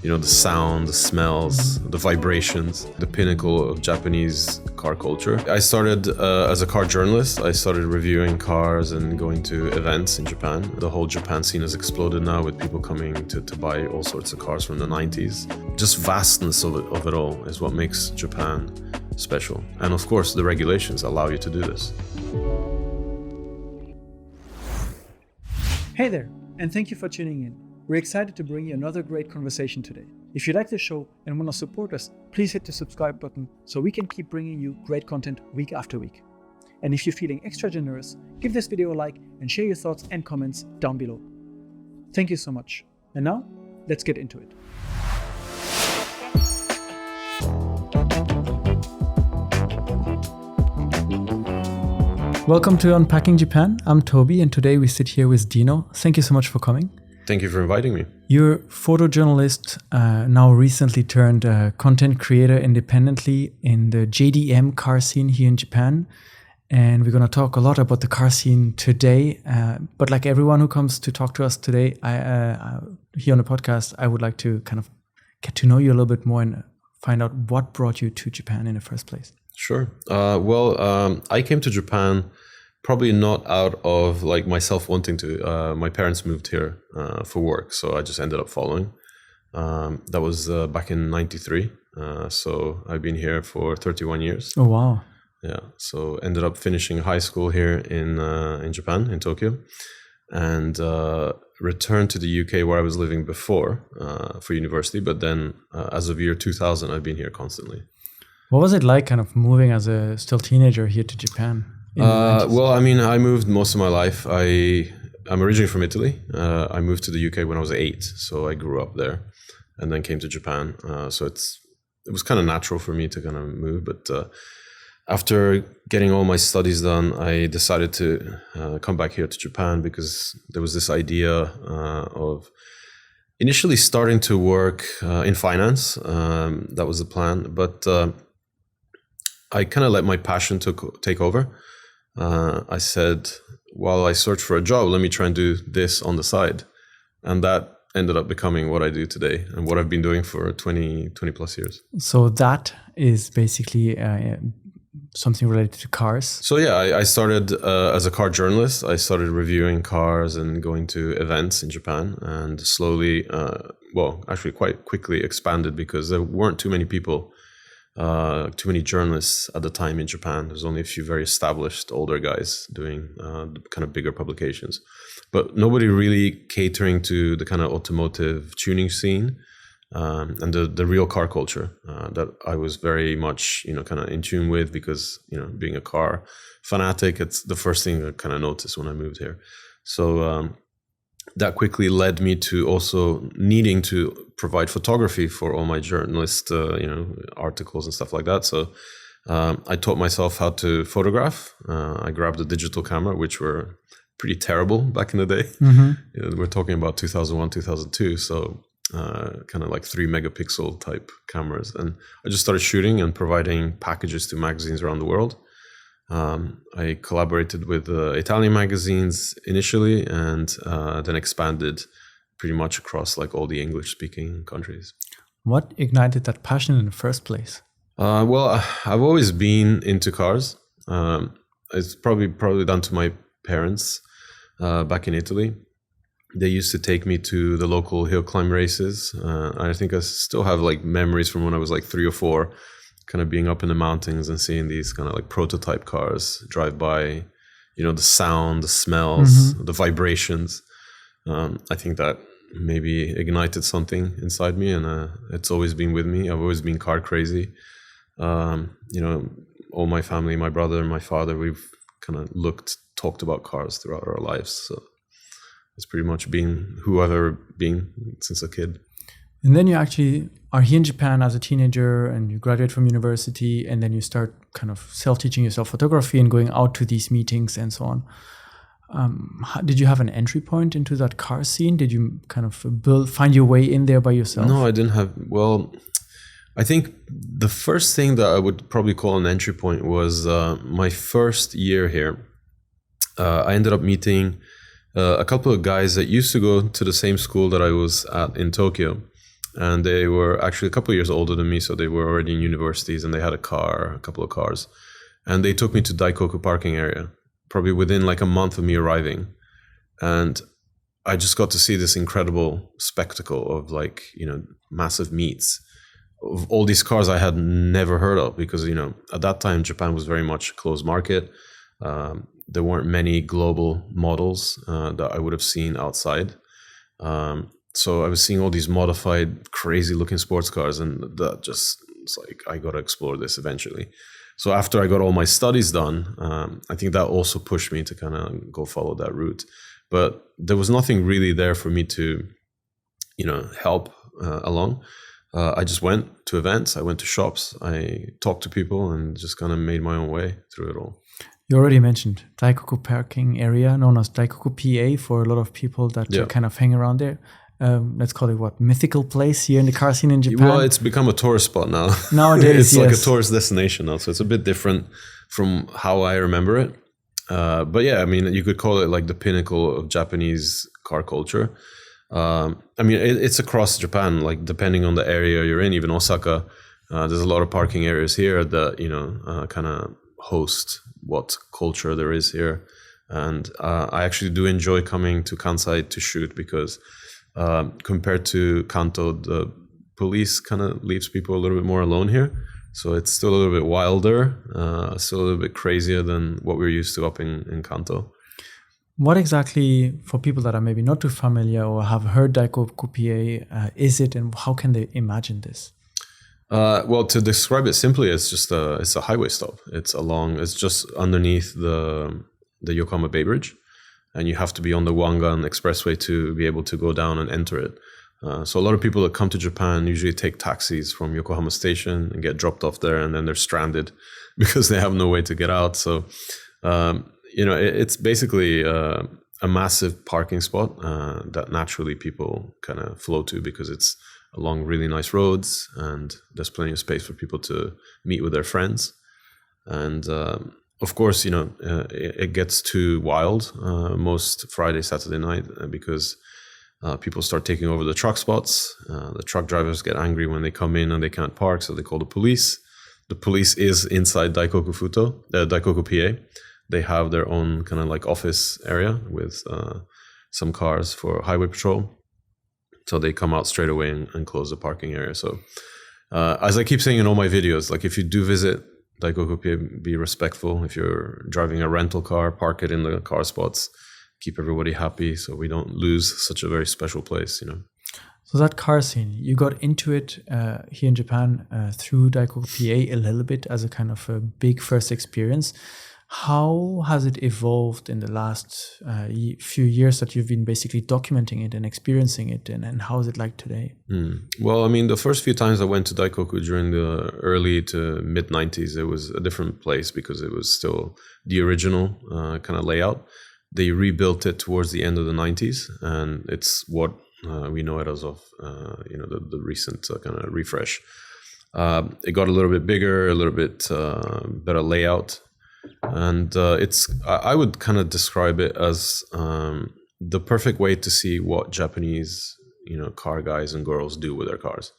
the sound, the smells, the vibrations, the pinnacle of Japanese car culture. I started as a car journalist. I started reviewing cars and going to events in Japan. The whole Japan scene has exploded now with people coming to buy all sorts of cars from the 90s. Just vastness of it all is what makes Japan special. And of course, the regulations allow you to do this. Hey there, and thank you for tuning in. We're excited to bring you another great conversation today. If you like the show and want to support us, please hit the subscribe button so we can keep bringing you great content week after week. And if you're feeling extra generous, give this video a like and share your thoughts and comments down below. Thank you so much. And now, let's get into it. Welcome to Unpacking Japan. I'm Toby, and today we sit here with Dino. Thank you so much for coming. Thank you for inviting me. You're a photojournalist, now recently turned content creator independently in the JDM car scene here in Japan. And we're going to talk a lot about the car scene today. But like everyone who comes to talk to us today, here on the podcast, I would like to kind of get to know you a little bit more and find out what brought you to Japan in the first place. Sure. I came to Japan probably not out of like myself wanting to. My parents moved here for work, so I just ended up following. That was back in '93. So I've been here for 31 years. Oh, wow. Yeah. So ended up finishing high school here in Japan, in Tokyo, and returned to the UK where I was living before for university. But then as of year 2000, I've been here constantly. What was it like kind of moving as a still teenager here to Japan? I moved most of my life. I'm originally from Italy. I moved to the UK when I was 8, so I grew up there and then came to Japan. So it was kind of natural for me to kind of move. But after getting all my studies done, I decided to come back here to Japan because there was this idea of initially starting to work in finance. That was the plan. But I kind of let my passion take over. I said, while I search for a job, let me try and do this on the side. And that ended up becoming what I do today and what I've been doing for 20 plus years. So that is basically something related to cars. So yeah, I started as a car journalist. I started reviewing cars and going to events in Japan, and slowly, actually quite quickly expanded because there weren't too many people, too many journalists at the time in Japan. There's only a few very established older guys doing kind of bigger publications, but nobody really catering to the kind of automotive tuning scene and the real car culture that I was very much, kind of in tune with because, being a car fanatic, it's the first thing I kind of noticed when I moved here. So that quickly led me to also needing to provide photography for all my journalist, articles and stuff like that. So I taught myself how to photograph. I grabbed a digital camera, which were pretty terrible back in the day. Mm-hmm. We're talking about 2001, 2002. So kind of like 3 megapixel type cameras. And I just started shooting and providing packages to magazines around the world. I collaborated with Italian magazines initially, and then expanded pretty much across like all the English-speaking countries. What ignited that passion in the first place? I've always been into cars. It's probably down to my parents back in Italy. They used to take me to the local hill climb races. I think I still have like memories from when I was like 3 or 4, kind of being up in the mountains and seeing these kind of like prototype cars drive by, the sound, the smells, the vibrations. I think that maybe ignited something inside me, and it's always been with me. I've always been car crazy. All my family, my brother and my father, we've kind of talked about cars throughout our lives. So it's pretty much been who I've ever been since a kid. And then you actually are here in Japan as a teenager and you graduate from university, and then you start kind of self-teaching yourself photography and going out to these meetings and so on. Did you have an entry point into that car scene? Did you kind of find your way in there by yourself? No, I didn't have. Well, I think the first thing that I would probably call an entry point was my first year here. I ended up meeting a couple of guys that used to go to the same school that I was at in Tokyo. and they were actually a couple of years older than me, so they were already in universities, and they had a couple of cars, and they took me to Daikoku parking area, probably within like a month of me arriving, and I just got to see this incredible spectacle of like, massive meets of all these cars I had never heard of, because, at that time, Japan was very much a closed market. There weren't many global models that I would have seen outside. So I was seeing all these modified, crazy looking sports cars, and that just, it's like, I got to explore this eventually. So after I got all my studies done, I think that also pushed me to kind of go follow that route. But there was nothing really there for me to, help along. I just went to events, I went to shops, I talked to people, and just kind of made my own way through it all. You already mentioned Daikoku parking area, known as Daikoku PA for a lot of people that kind of hang around there. Let's call it mythical place here in the car scene in Japan. Well, it's become a tourist spot now. Nowadays, it's like a tourist destination now, so it's a bit different from how I remember it. But yeah, I mean, you could call it like the pinnacle of Japanese car culture. I mean, it's across Japan, like depending on the area you're in, even Osaka, there's a lot of parking areas here that, kind of host what culture there is here. And I actually do enjoy coming to Kansai to shoot, because compared to Kanto, the police kind of leaves people a little bit more alone here. So it's still a little bit wilder, still a little bit crazier than what we're used to up in Kanto. What exactly, for people that are maybe not too familiar or have heard Daikoku PA, is it, and how can they imagine this? Well, to describe it simply, it's just it's a highway stop. It's just underneath the Yokohama Bay Bridge, and you have to be on the Wangan Expressway to be able to go down and enter it. So a lot of people that come to Japan usually take taxis from Yokohama Station and get dropped off there, and then they're stranded because they have no way to get out. So, it's basically a massive parking spot that naturally people kind of flow to, because it's along really nice roads, and there's plenty of space for people to meet with their friends. And of course, it gets too wild most Friday, Saturday night, because people start taking over the truck spots. The truck drivers get angry when they come in and they can't park, so they call the police. The police is inside Daikoku PA. They have their own kind of like office area with some cars for highway patrol. So they come out straight away and close the parking area. So as I keep saying in all my videos, like if you do visit Daikoku PA, be respectful. If you're driving a rental car, park it in the car spots. Keep everybody happy so we don't lose such a very special place, So that car scene, you got into it here in Japan through Daikoku PA a little bit as a kind of a big first experience. How has it evolved in the last few years that you've been basically documenting it and experiencing it, and how is it like today? Well, I mean, the first few times I went to Daikoku during the early to mid 90s, it was a different place because it was still the original kind of layout. They rebuilt it towards the end of the 90s, and it's what we know it as of, the recent kind of refresh. It got a little bit bigger, a little bit better layout. And I would kind of describe it as the perfect way to see what Japanese, car guys and girls do with their cars.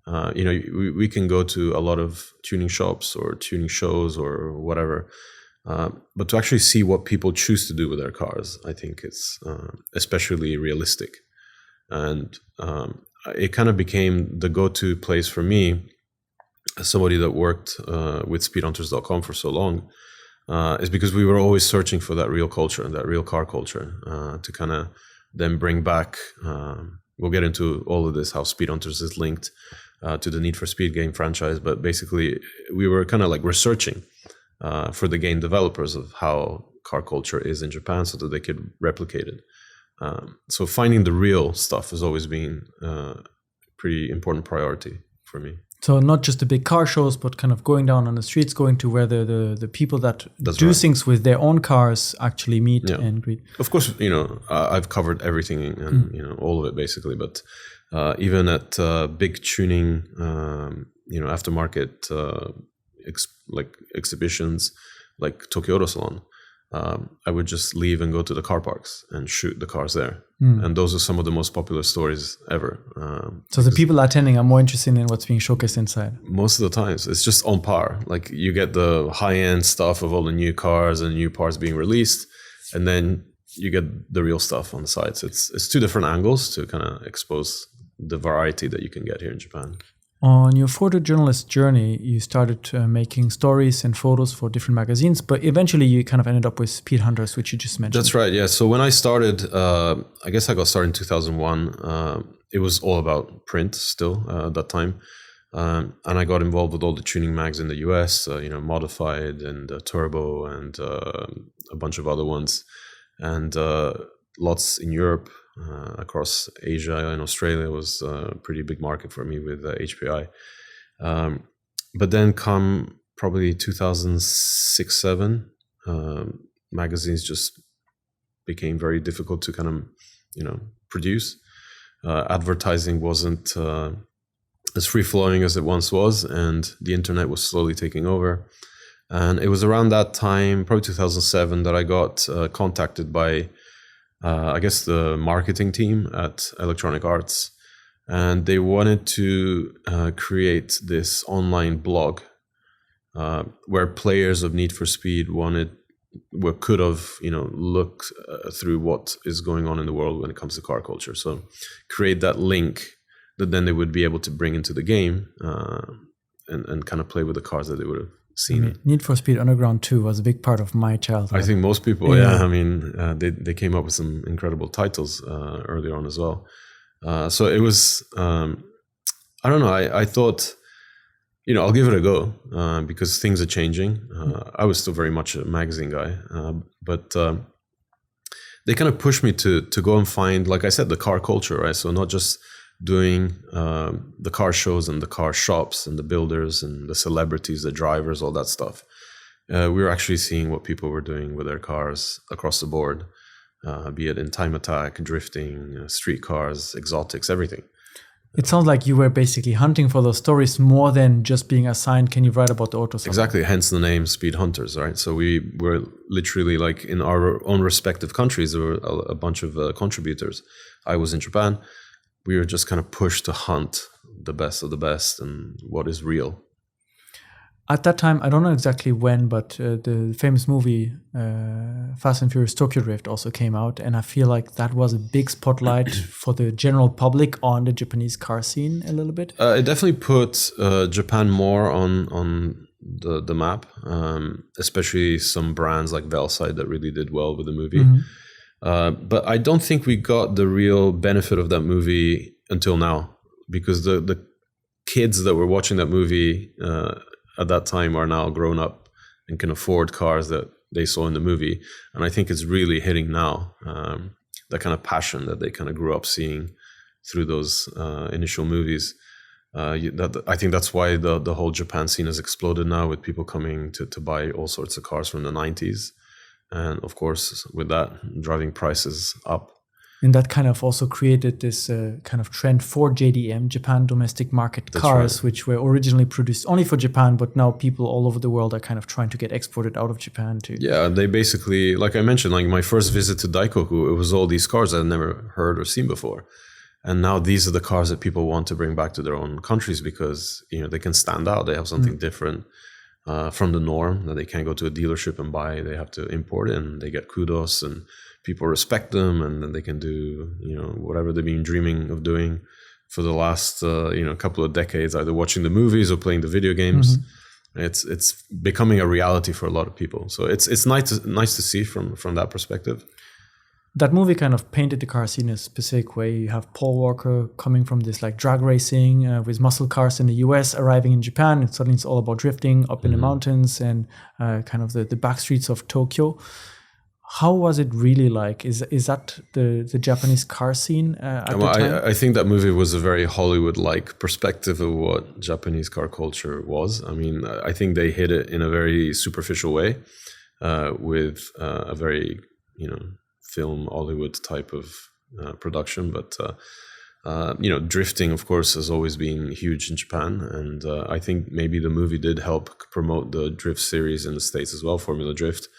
We can go to a lot of tuning shops or tuning shows or whatever, but to actually see what people choose to do with their cars, I think it's especially realistic. And it kind of became the go-to place for me as somebody that worked with speedhunters.com for so long. Is because we were always searching for that real culture, that real car culture, to kind of then bring back. We'll get into all of this, how Speed Hunters is linked to the Need for Speed game franchise. But basically, we were kind of like researching for the game developers of how car culture is in Japan so that they could replicate it. So finding the real stuff has always been a pretty important priority for me. So not just the big car shows, but kind of going down on the streets, going to where the people that do things with their own cars actually meet and greet. Of course, I've covered everything and all of it basically. But even at big tuning, aftermarket exhibitions like Tokyo Auto Salon, I would just leave and go to the car parks and shoot the cars there. And those are some of the most popular stories ever. So the people attending are more interested in what's being showcased inside. Most of the times, it's just on par. Like you get the high-end stuff of all the new cars and new parts being released, and then you get the real stuff on the sides. It's two different angles to kind of expose the variety that you can get here in Japan. On your photojournalist journey, you started making stories and photos for different magazines, but eventually you kind of ended up with Speed Hunters, which you just mentioned. That's right, yeah. So when I started, I guess I got started in 2001. It was all about print still at that time. And I got involved with all the tuning mags in the US, Modified and Turbo and a bunch of other ones. And lots in Europe. Across Asia and Australia was a pretty big market for me with HPI. But then come probably 2006-07, magazines just became very difficult to kind of, produce. Advertising wasn't as free-flowing as it once was, and the internet was slowly taking over. And it was around that time, probably 2007, that I got contacted by I guess the marketing team at Electronic Arts, and they wanted to create this online blog where players of Need for Speed could have looked through what is going on in the world when it comes to car culture. So create that link that then they would be able to bring into the game and kind of play with the cars that they would have seen. Need for Speed Underground 2 was a big part of my childhood. I think most people, I mean, they came up with some incredible titles earlier on as well. So it was, I don't know, I thought, I'll give it a go because things are changing. I was still very much a magazine guy, but they kind of pushed me to go and find, like I said, the car culture, right? So not just doing the car shows and the car shops and the builders and the celebrities, the drivers, all that stuff. We were actually seeing what people were doing with their cars across the board, be it in time attack, drifting, street cars, exotics, everything. It sounds like you were basically hunting for those stories more than just being assigned, can you write about the autos? Exactly, hence the name Speed Hunters, right? So we were literally like in our own respective countries, there were a bunch of contributors. I was in Japan. We were just kind of pushed to hunt the best of the best and what is real. At that time, I don't know exactly when, but the famous movie Fast and Furious Tokyo Drift also came out. And I feel like that was a big spotlight for the general public on the Japanese car scene a little bit. It definitely put Japan more on the map, especially some brands like Velside that really did well with the movie. Mm-hmm. But I don't think we got the real benefit of that movie until now, because the kids that were watching that movie at that time are now grown up and can afford cars that they saw in the movie. And I think it's really hitting now, that kind of passion that they kind of grew up seeing through those initial movies. I think that's why the whole Japan scene has exploded now, with people coming to buy all sorts of cars from the 90s. And of course, with that, driving prices up. And that kind of also created this kind of trend for JDM, Japan Domestic Market cars, right, which were originally produced only for Japan, but now people all over the world are kind of trying to get exported out of Japan too. Yeah, they basically, like I mentioned, like my first visit to Daikoku, it was all these cars I'd never heard or seen before. And now these are the cars that people want to bring back to their own countries because, they can stand out. They have something different from the norm that they can't go to a dealership and buy. They have to import it, and they get kudos and people respect them, and then they can do, whatever they've been dreaming of doing for the last, couple of decades, either watching the movies or playing the video games. Mm-hmm. It's becoming a reality for a lot of people. So it's nice to see from that perspective. That movie kind of painted the car scene in a specific way. You have Paul Walker coming from this like drag racing with muscle cars in the US, arriving in Japan, and suddenly it's all about drifting up in the mountains and kind of the back streets of Tokyo. How was it really like? Is that the Japanese car scene at the time? I think that movie was a very Hollywood-like perspective of what Japanese car culture was. I mean, I think they hit it in a very superficial way with a very, film Hollywood type of production. But, drifting, of course, has always been huge in Japan. And I think maybe the movie did help promote the drift series in the States as well, Formula Drift.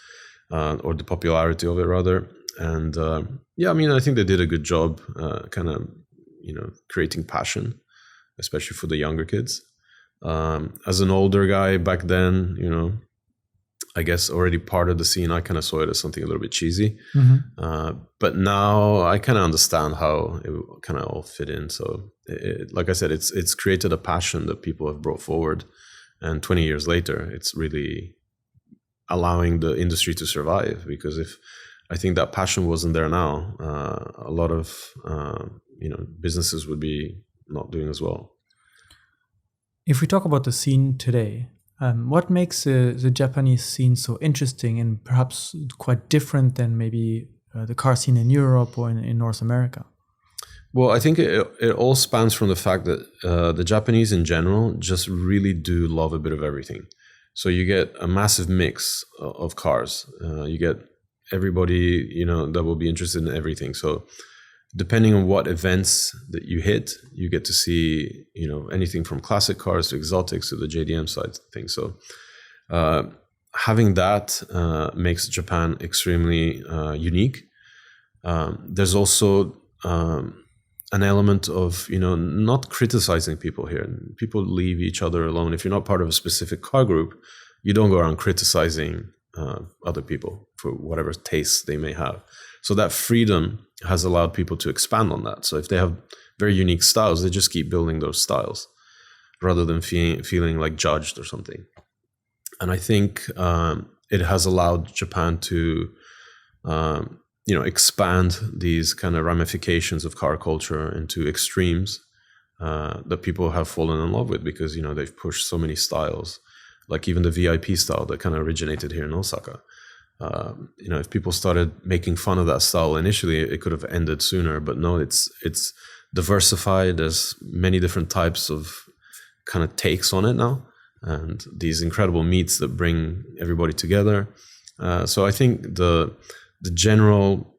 or the popularity of it rather. And yeah, I mean, I think they did a good job, kind of, creating passion, especially for the younger kids. As an older guy back then, I guess already part of the scene, I kind of saw it as something a little bit cheesy. But now I kind of understand how it kind of all fit in. So like I said, it's created a passion that people have brought forward. And 20 years later, it's really allowing the industry to survive. Because if I think that passion wasn't there now, a lot of, businesses would be not doing as well. If we talk about the scene today, what makes the Japanese scene so interesting and perhaps quite different than maybe the car scene in Europe or in North America? Well, I think it all spans from the fact that the Japanese in general just really do love a bit of everything. So you get a massive mix of cars. You get everybody, that will be interested in everything. So depending on what events that you hit, you get to see, anything from classic cars to exotics to the JDM side of things. So having that makes Japan extremely unique. There's also an element of, not criticizing people here. People leave each other alone. If you're not part of a specific car group, you don't go around criticizing other people for whatever tastes they may have. So that freedom has allowed people to expand on that. So if they have very unique styles, they just keep building those styles rather than feeling like judged or something. And I think it has allowed Japan to, expand these kind of ramifications of car culture into extremes that people have fallen in love with because, they've pushed so many styles, like even the VIP style that kind of originated here in Osaka. If people started making fun of that style initially, it could have ended sooner. But no, it's diversified. There's many different types of kind of takes on it now, and these incredible meets that bring everybody together. So I think the general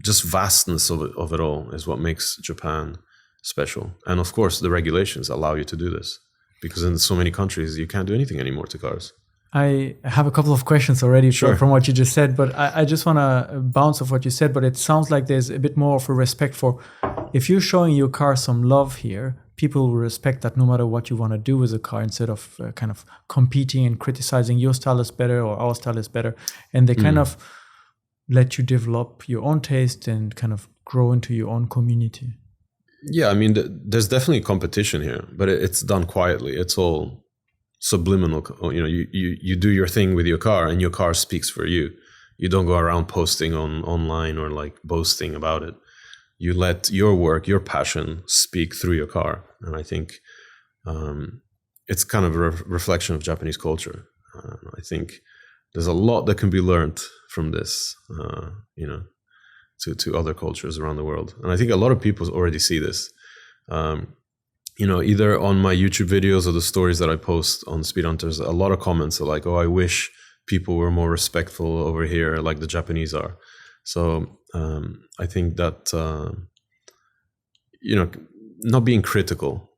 just vastness of it all is what makes Japan special. And of course, the regulations allow you to do this because in so many countries you can't do anything anymore to cars. I have a couple of questions already from what you just said, but I just want to bounce off what you said. But it sounds like there's a bit more of a respect for, if you're showing your car some love here, people will respect that no matter what you want to do with the car, instead of kind of competing and criticizing your style is better or our style is better. And they kind of let you develop your own taste and kind of grow into your own community. Yeah, I mean, there's definitely competition here, but it's done quietly. It's all subliminal. You do your thing with your car and your car speaks for you. You don't go around posting online or like boasting about it. You let your work, your passion speak through your car. And I think it's kind of a reflection of Japanese culture. I think there's a lot that can be learned from this, to other cultures around the world. And I think a lot of people already see this. Either on my YouTube videos or the stories that I post on Speed Hunters, a lot of comments are like, oh, I wish people were more respectful over here like the Japanese are. So I think that, not being critical,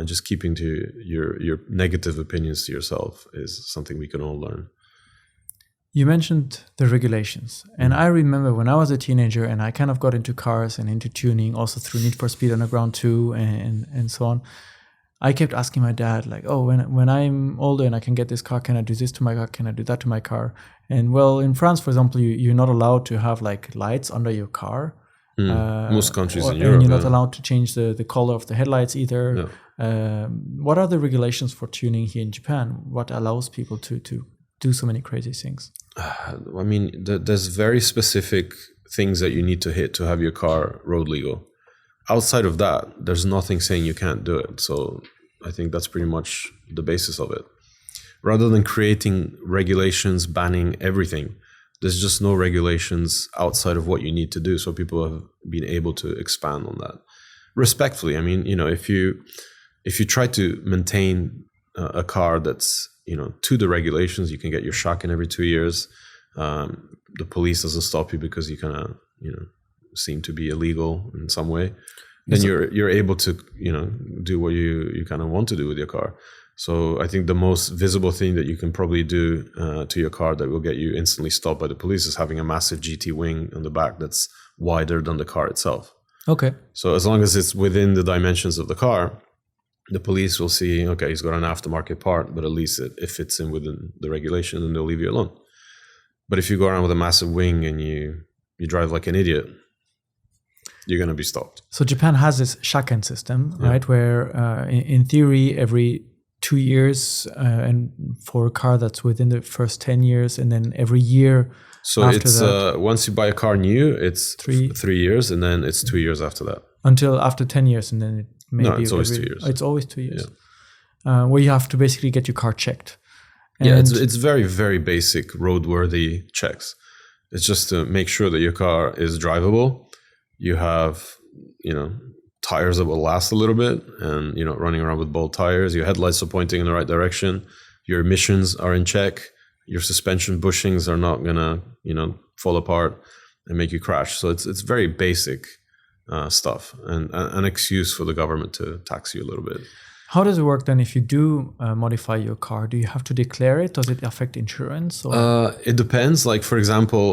just keeping to your negative opinions to yourself is something we can all learn. You mentioned the regulations. And I remember when I was a teenager and I kind of got into cars and into tuning, also through Need for Speed Underground 2 and so on. I kept asking my dad, like, oh, when I'm older and I can get this car, can I do this to my car? Can I do that to my car? And well, in France, for example, you're not allowed to have like lights under your car. Most countries in Europe. And you're not allowed to change the color of the headlights either. Yeah. What are the regulations for tuning here in Japan? What allows people to do so many crazy things? I mean, there's very specific things that you need to hit to have your car road legal. Outside of that, there's nothing saying you can't do it. So I think that's pretty much the basis of it. Rather than creating regulations banning everything, there's just no regulations outside of what you need to do. So people have been able to expand on that respectfully. I mean, if you try to maintain a car that's, to the regulations, you can get your shotgun every 2 years. The police doesn't stop you because you kind of, seem to be illegal in some way. Then you're able to, do what you kind of want to do with your car. So I think the most visible thing that you can probably do to your car that will get you instantly stopped by the police is having a massive GT wing on the back that's wider than the car itself. Okay. So as long as it's within the dimensions of the car, the police will see, okay, he's got an aftermarket part, but at least it fits in within the regulation and they'll leave you alone. But if you go around with a massive wing and you drive like an idiot, you're going to be stopped. So Japan has this shaken system, right? Where in theory, every 2 years, and for a car that's within the first 10 years, and then every year. So after it's that, once you buy a car new, it's 3 years, and then it's 2 years after that. Until after 10 years, and then maybe it's always 2 years. It's always 2 years. Yeah. Where you have to basically get your car checked. And it's very, very basic roadworthy checks. It's just to make sure that your car is drivable. You have, tires that will last a little bit, and running around with bald tires. Your headlights are pointing in the right direction. Your emissions are in check. Your suspension bushings are not gonna fall apart and make you crash. So it's very basic stuff, and an excuse for the government to tax you a little bit. How does it work then if you do modify your car? Do you have to declare it? Does it affect insurance? Or? It depends. Like, for example,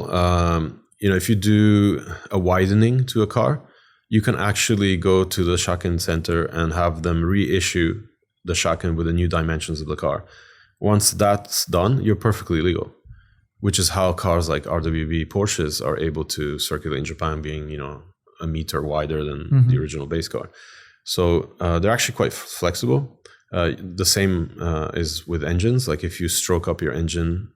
if you do a widening to a car, you can actually go to the shaken center and have them reissue the shaken with the new dimensions of the car. Once that's done, you're perfectly legal, which is how cars like RWB Porsches are able to circulate in Japan, being, a meter wider than the original base car. So they're actually quite flexible. The same is with engines. Like if you stroke up your engine,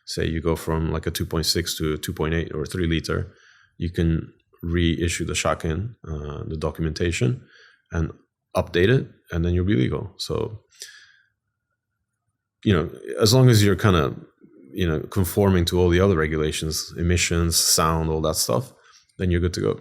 say you go from like a 2.6 to a 2.8 or 3 liter, you can reissue the shaken, the documentation, and update it, and then you'll be legal. So, as long as you're kind of, conforming to all the other regulations, emissions, sound, all that stuff, then you're good to go.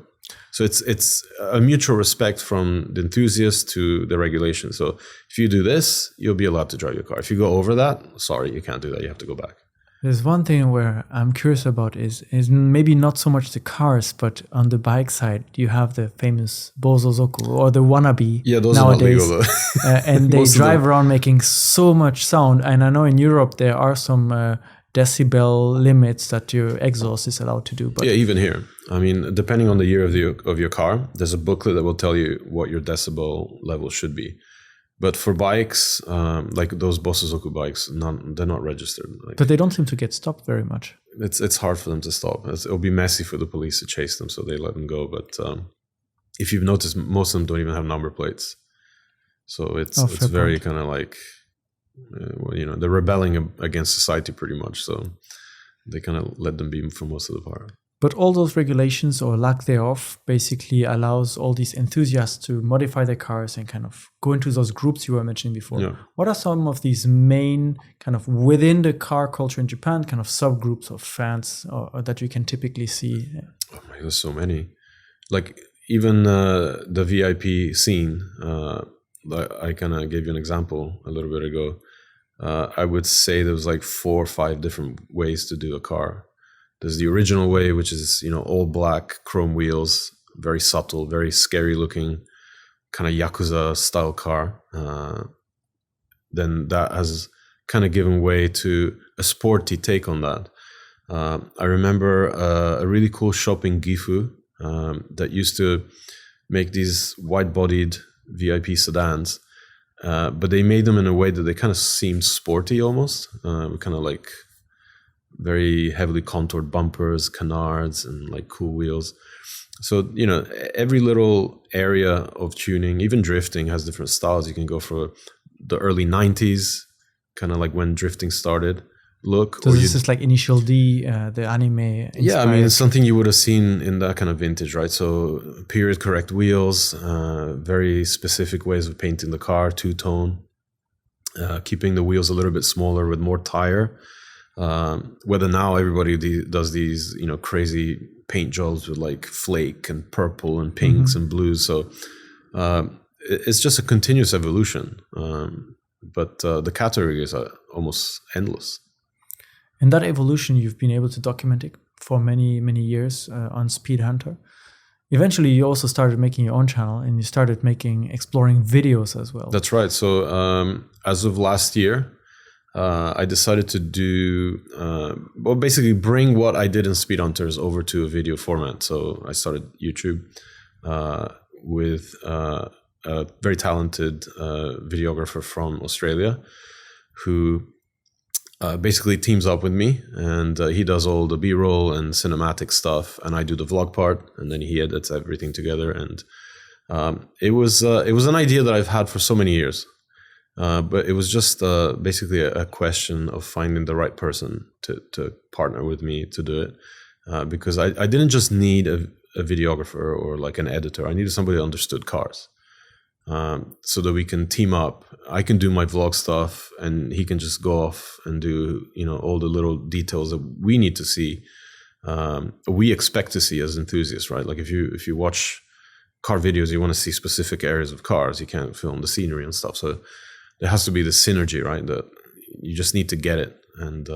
So it's a mutual respect from the enthusiast to the regulation. So if you do this, you'll be allowed to drive your car. If you go over that, sorry, you can't do that. You have to go back. There's one thing where I'm curious about is maybe not so much the cars, but on the bike side, you have the famous Bozozoku or the wannabe. Yeah, those nowadays, are not legal though. And they drive around making so much sound. And I know in Europe there are some decibel limits that your exhaust is allowed to do. But yeah, even here. I mean, depending on the year of your car, there's a booklet that will tell you what your decibel level should be. But for bikes, like those Bosozoku bikes, they're not registered. But they don't seem to get stopped very much. It's hard for them to stop. It'll be messy for the police to chase them, so they let them go. But if you've noticed, most of them don't even have number plates. So it's very kind of like, they're rebelling against society pretty much. So they kind of let them be for most of the part. But all those regulations or lack thereof basically allows all these enthusiasts to modify their cars and kind of go into those groups you were mentioning before. Yeah. What are some of these main kind of within the car culture in Japan, kind of subgroups of fans or that you can typically see? Oh my, there's so many. Like even the VIP scene, I kind of gave you an example a little bit ago. I would say there was like 4 or 5 different ways to do a car. There's the original way, which is, all black chrome wheels, very subtle, very scary looking, kind of Yakuza style car. Then that has kind of given way to a sporty take on that. I remember a really cool shop in Gifu that used to make these wide-bodied VIP sedans, but they made them in a way that they kind of seemed sporty almost, kind of like very heavily contoured bumpers, canards, and like cool wheels. So, every little area of tuning, even drifting, has different styles. You can go for the early 90s, kind of like when drifting started, look. So this is like Initial D, the anime inspired. Yeah, I mean, it's something you would have seen in that kind of vintage, right? So period correct wheels, very specific ways of painting the car, two-tone, keeping the wheels a little bit smaller with more tire. Whether now everybody does these, crazy paint jobs with like flake and purple and pinks and blues. So it's just a continuous evolution. But the categories are almost endless. And that evolution, you've been able to document it for many, many years on Speed Hunter. eventually you also started making your own channel and you started exploring videos as well. That's right. So as of last year, I decided to do, basically bring what I did in Speedhunters over to a video format. So I started YouTube with a very talented videographer from Australia who basically teams up with me, and he does all the B-roll and cinematic stuff, and I do the vlog part, and then he edits everything together. And it was an idea that I've had for so many years. But it was just basically a question of finding the right person to partner with me to do it. Because I didn't just need a videographer or like an editor. I needed somebody who understood cars. So that we can team up. I can do my vlog stuff and he can just go off and do, all the little details that we need to see. We expect to see as enthusiasts, right? Like if you watch car videos, you want to see specific areas of cars. You can't film the scenery and stuff. So there has to be the synergy, right? That you just need to get it. And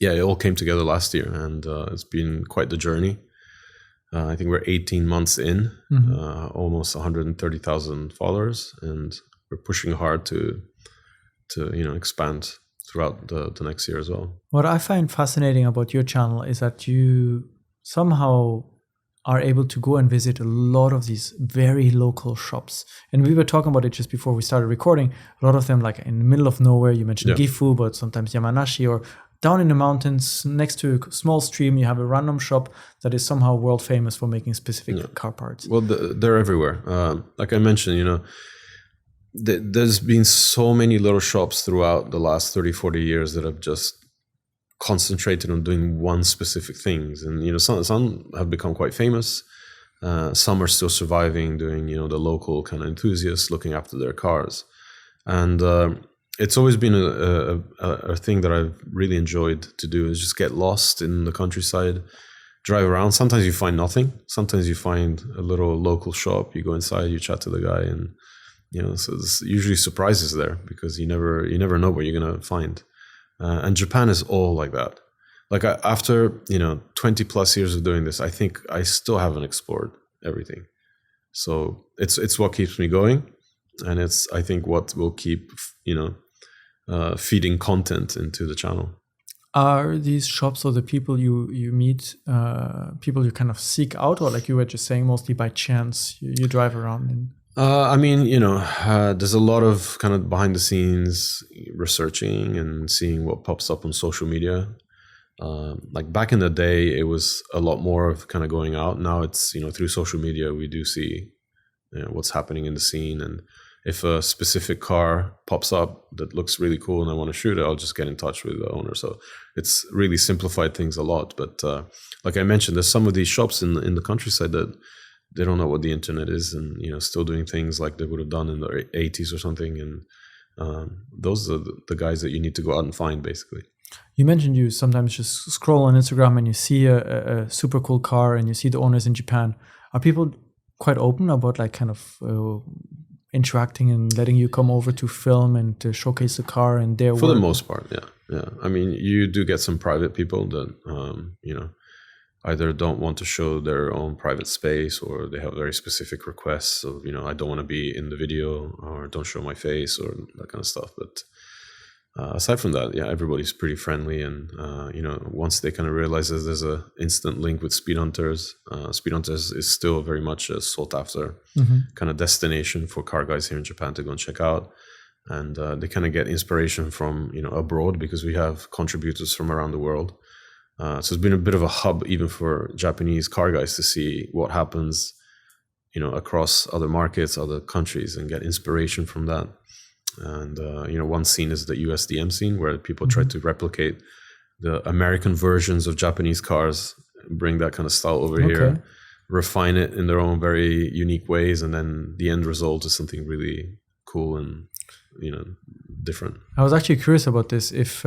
it all came together last year, and it's been quite the journey. I think we're 18 months in, almost 130,000 followers, and we're pushing hard to expand throughout the next year as well. What I find fascinating about your channel is that you somehow are able to go and visit a lot of these very local shops. And we were talking about it just before we started recording. A lot of them like in the middle of nowhere. You mentioned Gifu, but sometimes Yamanashi, or down in the mountains next to a small stream, you have a random shop that is somehow world famous for making specific car parts. Well, they're everywhere. Like I mentioned, there's been so many little shops throughout the last 30, 40 years that have just concentrated on doing one specific things. And, some have become quite famous. Some are still surviving, doing, the local kind of enthusiasts looking after their cars. And it's always been a thing that I've really enjoyed to do, is just get lost in the countryside, drive around. Sometimes you find nothing. Sometimes you find a little local shop. You go inside, you chat to the guy, and, so there's usually surprises there because you never know what you're going to find. And Japan is all like that. Like after 20 plus years of doing this, I think I still haven't explored everything. So it's what keeps me going, and it's, I think, what will keep feeding content into the channel. Are these shops or the people you meet people you kind of seek out, or like you were just saying, mostly by chance you drive around and... there's a lot of kind of behind the scenes researching and seeing what pops up on social media. Like back in the day, it was a lot more of kind of going out. Now it's, through social media, we do see what's happening in the scene. And if a specific car pops up that looks really cool and I want to shoot it, I'll just get in touch with the owner. So it's really simplified things a lot. But like I mentioned, there's some of these shops in the countryside that they don't know what the internet is, and still doing things like they would have done in the 80s or something. And those are the guys that you need to go out and find, basically. You mentioned you sometimes just scroll on Instagram and you see a super cool car and you see the owners in Japan. Are people quite open about like kind of interacting and letting you come over to film and to showcase the car and their work? For the most part, yeah. I mean, you do get some private people that either don't want to show their own private space, or they have very specific requests of, I don't want to be in the video, or don't show my face, or that kind of stuff. But aside from that, everybody's pretty friendly. And, once they kind of realize that there's a instant link with Speedhunters, Speedhunters is still very much a sought after kind of destination for car guys here in Japan to go and check out. And they kind of get inspiration from, abroad, because we have contributors from around the world. So it's been a bit of a hub even for Japanese car guys to see what happens, across other markets, other countries, and get inspiration from that. And, one scene is the USDM scene, where people try to replicate the American versions of Japanese cars, bring that kind of style over here, refine it in their own very unique ways. And then the end result is something really cool and, different. I was actually curious about this. If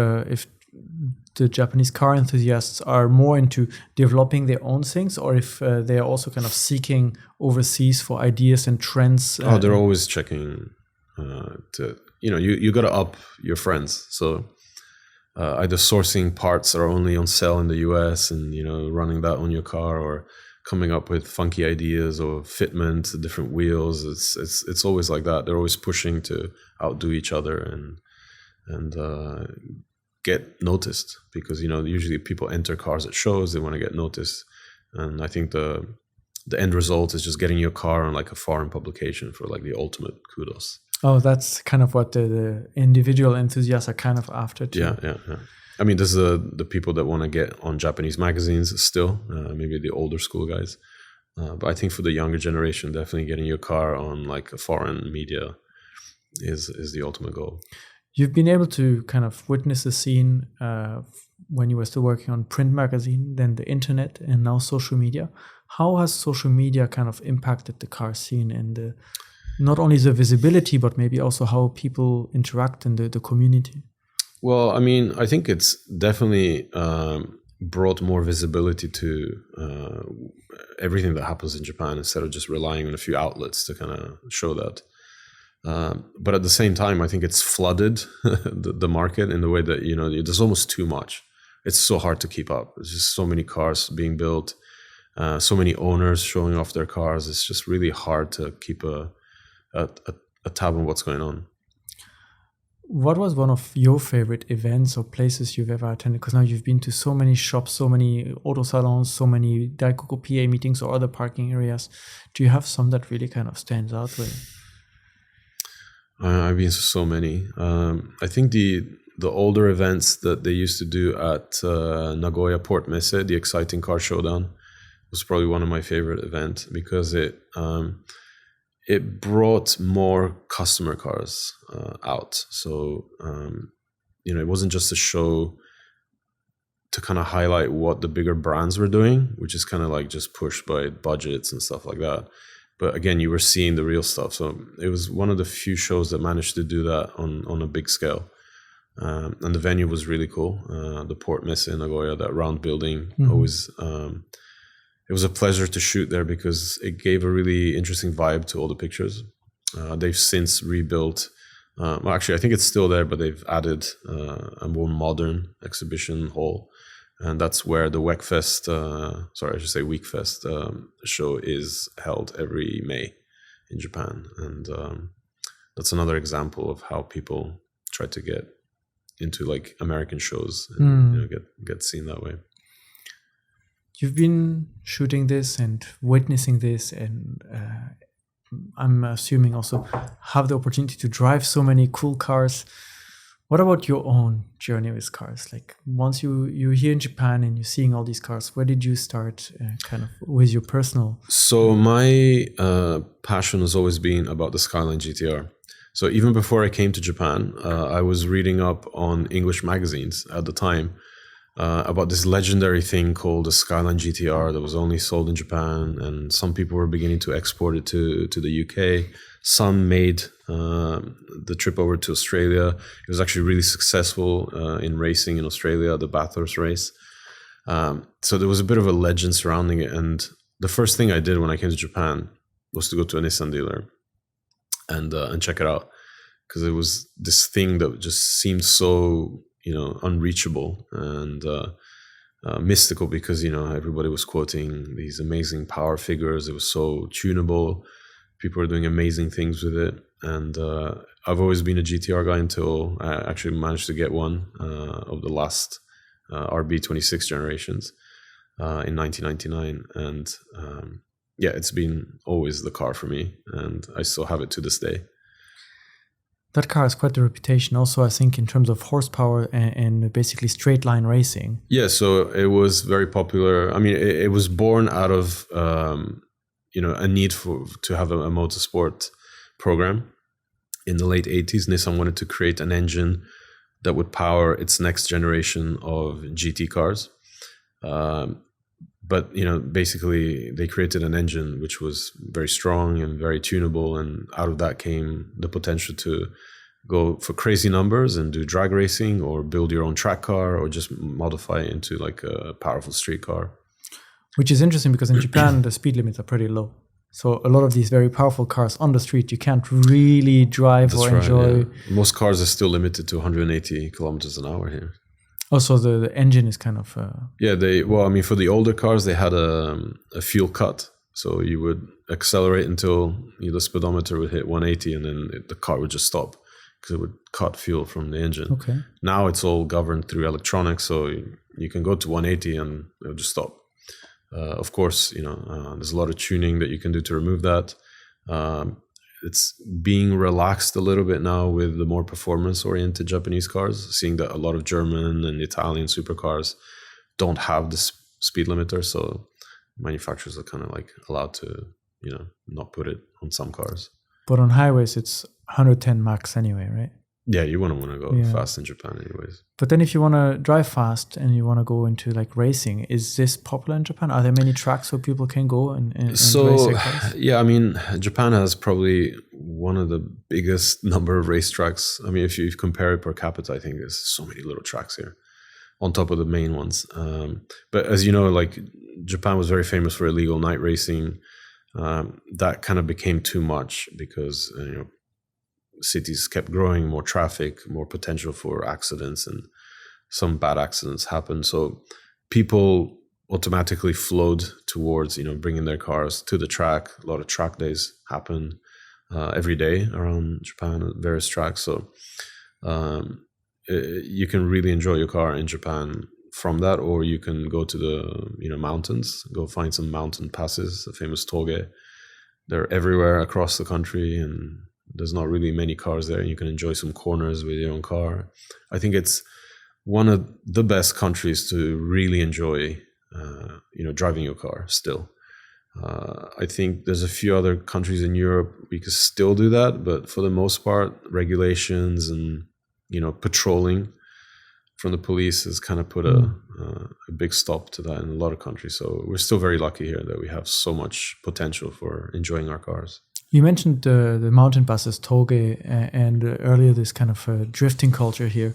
the Japanese car enthusiasts are more into developing their own things, or if they are also kind of seeking overseas for ideas and trends. They're always checking you got to up your friends. So either sourcing parts that are only on sale in the US and, running that on your car, or coming up with funky ideas or fitment, different wheels. It's always like that. They're always pushing to outdo each other and get noticed, because usually people enter cars at shows, they want to get noticed, and I think the end result is just getting your car on like a foreign publication for like the ultimate kudos. Oh, that's kind of what the individual enthusiasts are kind of after too. Yeah. I mean, this is the people that want to get on Japanese magazines still, maybe the older school guys. But I think for the younger generation, definitely getting your car on like a foreign media is the ultimate goal. You've been able to kind of witness the scene when you were still working on print magazine, then the internet, and now social media. How has social media kind of impacted the car scene and not only the visibility, but maybe also how people interact in the community? Well, I mean, I think it's definitely brought more visibility to everything that happens in Japan, instead of just relying on a few outlets to kind of show that. But at the same time, I think it's flooded the market in the way that, there's almost too much. It's so hard to keep up. There's just so many cars being built, so many owners showing off their cars. It's just really hard to keep a tab on what's going on. What was one of your favorite events or places you've ever attended? Because now you've been to so many shops, so many auto salons, so many Daikoku PA meetings or other parking areas. Do you have some that really kind of stands out with? I've been to so many. I think the older events that they used to do at Nagoya Port Messe, the Exciting Car Showdown, was probably one of my favorite events, because it brought more customer cars out. So, it wasn't just a show to kind of highlight what the bigger brands were doing, which is kind of like just pushed by budgets and stuff like that. But again, you were seeing the real stuff. So it was one of the few shows that managed to do that on a big scale. And the venue was really cool. The Port Messe in Nagoya, that round building, always... it was a pleasure to shoot there, because it gave a really interesting vibe to all the pictures. They've since rebuilt. Well, actually, I think it's still there, but they've added a more modern exhibition hall. And that's where the Weekfest show is held every May in Japan. And that's another example of how people try to get into like American shows and get seen that way. You've been shooting this and witnessing this, and I'm assuming also have the opportunity to drive so many cool cars. What about your own journey with cars? Like once you're here in Japan and you're seeing all these cars, where did you start kind of with your personal? So my passion has always been about the Skyline GTR. So even before I came to Japan, I was reading up on English magazines at the time about this legendary thing called the Skyline GTR that was only sold in Japan, and some people were beginning to export it to the UK. Some made the trip over to Australia. It was actually really successful in racing in Australia, the Bathurst race. So there was a bit of a legend surrounding it. And the first thing I did when I came to Japan was to go to a Nissan dealer and check it out, because it was this thing that just seemed so unreachable and mystical, because everybody was quoting these amazing power figures. It was so tunable. People were doing amazing things with it. And I've always been a GTR guy until I actually managed to get one of the last RB26 generations in 1999. And it's been always the car for me, and I still have it to this day. That car has quite the reputation also, I think, in terms of horsepower and basically straight line racing. Yeah, so it was very popular. I mean, it was born out of a need to have a motorsport program. In the late 80s, Nissan wanted to create an engine that would power its next generation of GT cars. But basically they created an engine which was very strong and very tunable, and out of that came the potential to go for crazy numbers and do drag racing, or build your own track car, or just modify it into like a powerful street car. Which is interesting, because in Japan the speed limits are pretty low. So a lot of these very powerful cars on the street, you can't really drive or enjoy. Yeah. Most cars are still limited to 180 kilometers an hour here. Also, the engine is kind of... for the older cars, they had a fuel cut. So you would accelerate until the speedometer would hit 180 and then the car would just stop because it would cut fuel from the engine. Okay. Now it's all governed through electronics, so you can go to 180 and it'll just stop. Of course, there's a lot of tuning that you can do to remove that. It's being relaxed a little bit now with the more performance-oriented Japanese cars, seeing that a lot of German and Italian supercars don't have this speed limiter, so manufacturers are kind of like allowed to, not put it on some cars. But on highways, it's 110 max anyway, right? Yeah, you wouldn't want to go fast in Japan anyways. But then if you want to drive fast and you want to go into like racing, is this popular in Japan? Are there many tracks where people can go and race their cars? Yeah, I mean, Japan has probably one of the biggest number of racetracks. I mean, if you compare it per capita, I think there's so many little tracks here on top of the main ones. But as you know, like Japan was very famous for illegal night racing. That kind of became too much because, cities kept growing, more traffic, more potential for accidents, and some bad accidents happened. So people automatically flowed towards, bringing their cars to the track. A lot of track days happen every day around Japan at various tracks. So you can really enjoy your car in Japan from that, or you can go to the mountains, go find some mountain passes, the famous toge. They're everywhere across the country, and there's not really many cars there. You can enjoy some corners with your own car. I think it's one of the best countries to really enjoy, driving your car still. I think there's a few other countries in Europe we could still do that, but for the most part, regulations and, patrolling from the police has kind of put a big stop to that in a lot of countries. So we're still very lucky here that we have so much potential for enjoying our cars. You mentioned the mountain buses, toge, and earlier this kind of drifting culture here.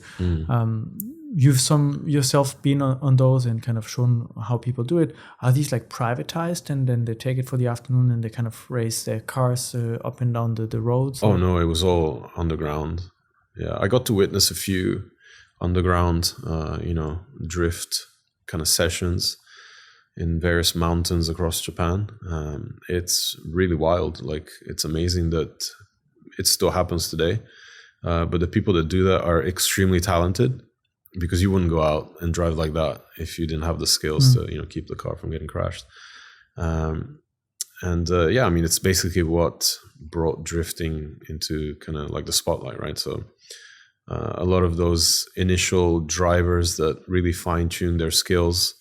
You've yourself been on those and kind of shown how people do it. Are these like privatized and then they take it for the afternoon and they kind of race their cars up and down the roads? Oh, no, it was all underground. Yeah, I got to witness a few underground, drift kind of sessions in various mountains across Japan. It's really wild. Like, it's amazing that it still happens today. But the people that do that are extremely talented, because you wouldn't go out and drive like that if you didn't have the skills to, keep the car from getting crashed. It's basically what brought drifting into kind of like the spotlight, right? So a lot of those initial drivers that really fine-tuned their skills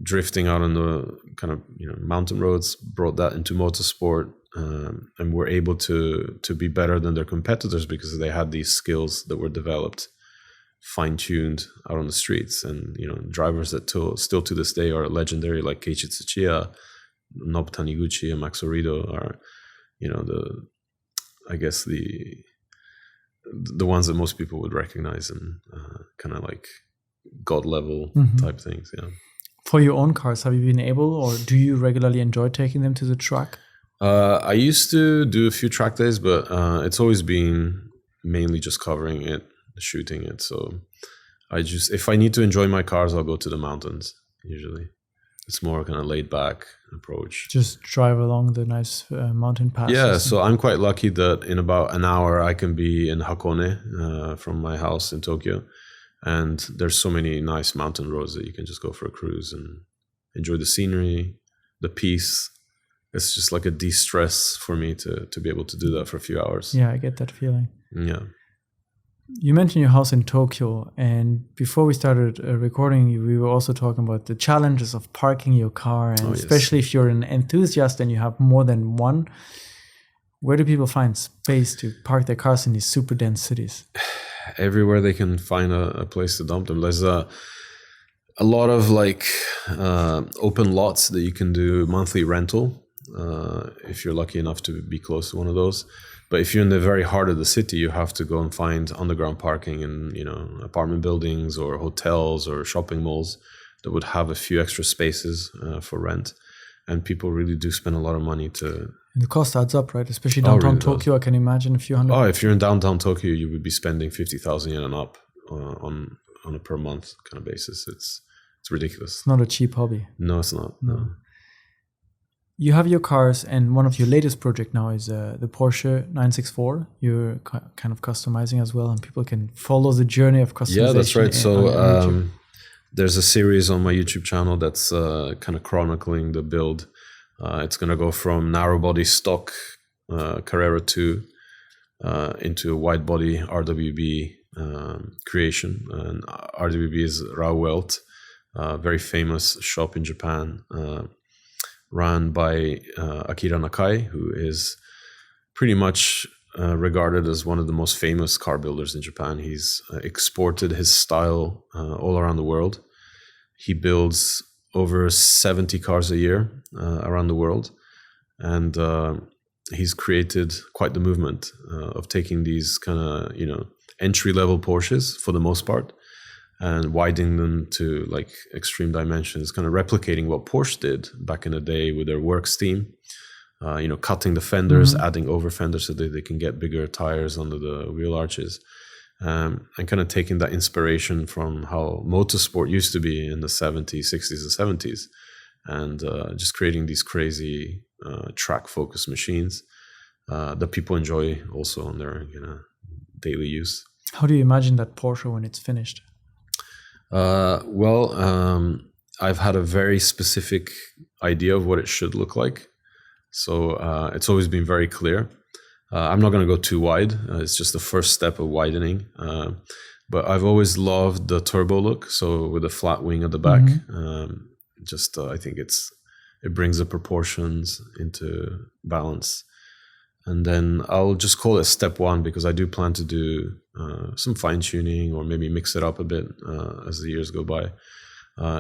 drifting out on the kind of mountain roads brought that into motorsport, and were able to be better than their competitors because they had these skills that were developed, fine-tuned out on the streets. And drivers that still to this day are legendary, like Keiichi Tsuchiya, Nobu Taniguchi, and Max Orido are the ones that most people would recognize, and kind of like god level type things. Yeah. For your own cars, have you been able, or do you regularly enjoy taking them to the track? I used to do a few track days, but it's always been mainly just covering it, shooting it. So if I need to enjoy my cars, I'll go to the mountains usually. It's more kind of laid back approach. Just drive along the nice mountain passes. Yeah, so I'm quite lucky that in about an hour I can be in Hakone from my house in Tokyo. And there's so many nice mountain roads that you can just go for a cruise and enjoy the scenery, the peace. It's just like a de-stress for me to be able to do that for a few hours. Yeah, I get that feeling. Yeah. You mentioned your house in Tokyo, and before we started recording, we were also talking about the challenges of parking your car, and especially if you're an enthusiast and you have more than one. Where do people find space to park their cars in these super dense cities? Everywhere they can find a place to dump them. There's a lot of open lots that you can do monthly rental if you're lucky enough to be close to one of those. But if you're in the very heart of the city, you have to go and find underground parking in apartment buildings or hotels or shopping malls that would have a few extra spaces for rent. And people really do spend a lot of money to... And the cost adds up, right? Especially downtown really Tokyo, I can imagine a few hundred. Oh, if you're in downtown Tokyo, you would be spending 50,000 yen and up on on a per month kind of basis. It's ridiculous. It's not a cheap hobby. No, it's not. No. You have your cars, and one of your latest project now is the Porsche 964. You're kind of customizing as well, and people can follow the journey of customization. Yeah, that's right. So there's a series on my YouTube channel that's kind of chronicling the build. It's going to go from narrow body stock Carrera 2 into a wide body RWB creation. And RWB is Rauwelt, a very famous shop in Japan, run by Akira Nakai, who is pretty much regarded as one of the most famous car builders in Japan. He's exported his style all around the world. He builds over 70 cars a year around the world. And he's created quite the movement of taking these kind of, entry-level Porsches for the most part and widening them to like extreme dimensions, kind of replicating what Porsche did back in the day with their works team. Cutting the fenders, adding over fenders so that they can get bigger tires under the wheel arches. And kind of taking that inspiration from how motorsport used to be in the 70s, 60s, and 70s, and just creating these crazy track-focused machines that people enjoy also on their daily use. How do you imagine that Porsche when it's finished? I've had a very specific idea of what it should look like. So it's always been very clear. I'm not going to go too wide. It's just the first step of widening. But I've always loved the turbo look. So with a flat wing at the back, I think it brings the proportions into balance. And then I'll just call it step one, because I do plan to do some fine tuning or maybe mix it up a bit as the years go by.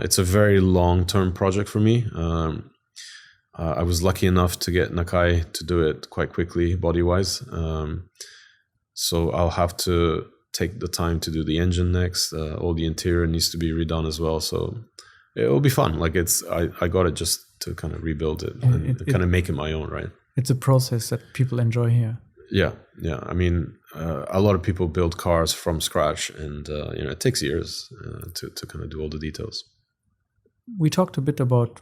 It's a very long-term project for me. I was lucky enough to get Nakai to do it quite quickly, body-wise. So I'll have to take the time to do the engine next. All the interior needs to be redone as well. So it'll be fun. Like I got it just to kind of rebuild it and kind of make it my own, right? It's a process that people enjoy here. Yeah. I mean, a lot of people build cars from scratch, and it takes years to kind of do all the details. We talked a bit about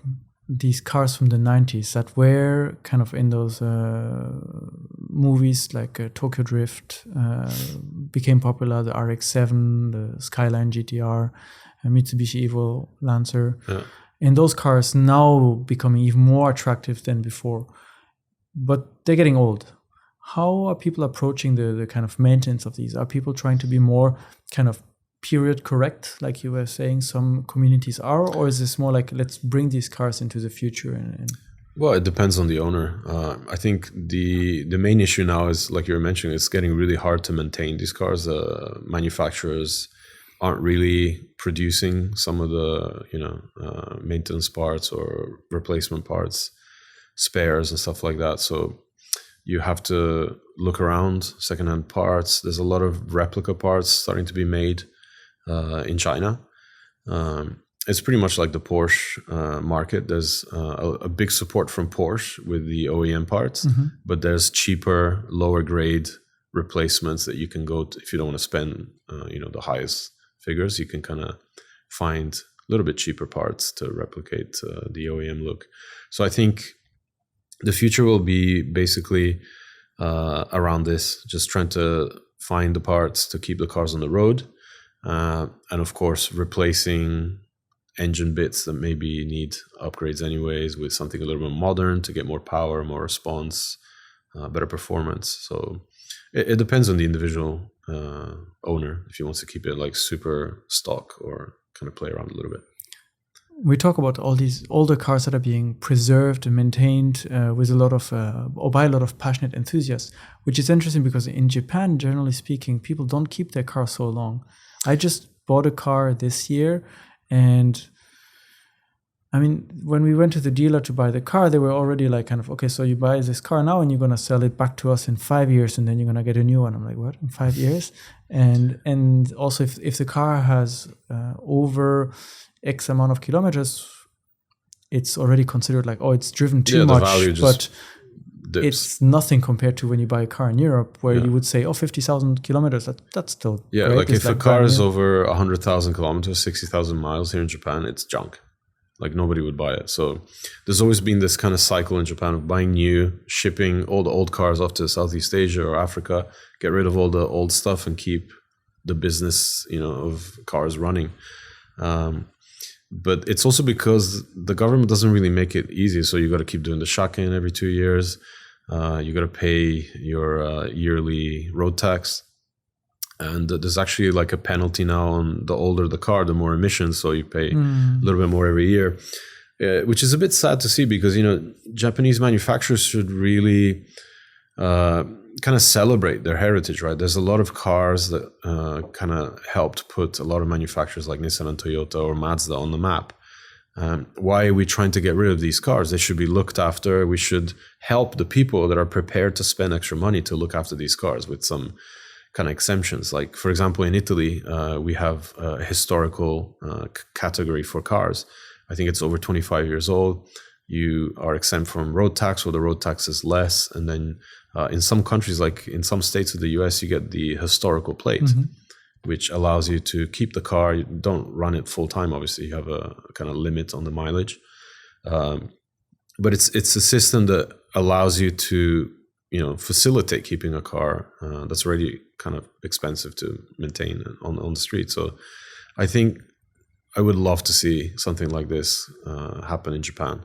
these cars from the 90s that were kind of in those movies like Tokyo Drift, became popular, the RX-7, the Skyline GTR, Mitsubishi Evo Lancer. Yeah. And those cars now becoming even more attractive than before. But they're getting old. How are people approaching the kind of maintenance of these? Are people trying to be more kind of period correct, like you were saying some communities are, or is this more like, let's bring these cars into the future? Well, it depends on the owner. I think the main issue now is, like you were mentioning, it's getting really hard to maintain these cars. Manufacturers aren't really producing some of the maintenance parts or replacement parts, spares and stuff like that. So you have to look around secondhand parts. There's a lot of replica parts starting to be made in China. It's pretty much like the Porsche market. There's a big support from Porsche with the OEM parts, but there's cheaper, lower grade replacements that you can go to if you don't want to spend the highest figures. You can kind of find a little bit cheaper parts to replicate the OEM look. So I think the future will be basically around this, just trying to find the parts to keep the cars on the road. And of course, replacing engine bits that maybe need upgrades anyways with something a little bit modern to get more power, more response, better performance. So it depends on the individual owner if he wants to keep it like super stock or kind of play around a little bit. We talk about all these older cars that are being preserved and maintained with a lot of, or by a lot of passionate enthusiasts, which is interesting because in Japan, generally speaking, people don't keep their cars so long. I just bought a car this year, and I mean, when we went to the dealer to buy the car, they were already like kind of, okay, so you buy this car now and you're going to sell it back to us in 5 years and then you're going to get a new one. I'm like, what, in 5 years? And also if the car has over X amount of kilometers, it's already considered like, oh, it's driven too much. The value just dips. it's nothing compared to when you buy a car in Europe, where you would say, 50,000 kilometers, that's still great. Like it's if a car is over 100,000 kilometers, 60,000 miles here in Japan, it's junk. Like nobody would buy it. So there's always been this kind of cycle in Japan of buying new, shipping all the old cars off to Southeast Asia or Africa, get rid of all the old stuff and keep the business, of cars running. But it's also because the government doesn't really make it easy. So you got to keep doing the shaken every 2 years. You got to pay your yearly road tax. And there's actually like a penalty now on the older the car, the more emissions. So you pay a little bit more every year, which is a bit sad to see because, Japanese manufacturers should really kind of celebrate their heritage, right? There's a lot of cars that kind of helped put a lot of manufacturers like Nissan and Toyota or Mazda on the map. Why are we trying to get rid of these cars? They should be looked after. We should help the people that are prepared to spend extra money to look after these cars with some kind of exemptions. Like, for example, in Italy, we have a historical category for cars. I think it's over 25 years old. You are exempt from road tax, or the road tax is less. And then in some countries, like in some states of the US, you get the historical plate, which allows you to keep the car. You don't run it full time, obviously. You have a kind of limit on the mileage. But it's a system that allows you to facilitate keeping a car that's already kind of expensive to maintain on the street. So I think I would love to see something like this happen in Japan.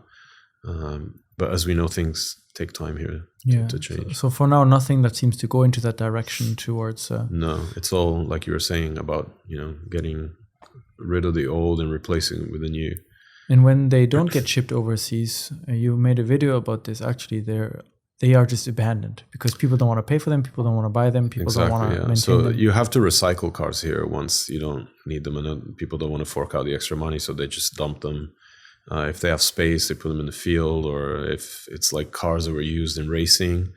But as we know, things take time here to change. So for now, nothing that seems to go into that direction towards... No, it's all like you were saying about, getting rid of the old and replacing it with the new. And when they don't get shipped overseas, you made a video about this. Actually, they are just abandoned because people don't want to pay for them. People don't want to buy them. People don't want to maintain them. You have to recycle cars here once you don't need them, and people don't want to fork out the extra money, so they just dump them. If they have space, they put them in the field, or if it's like cars that were used in racing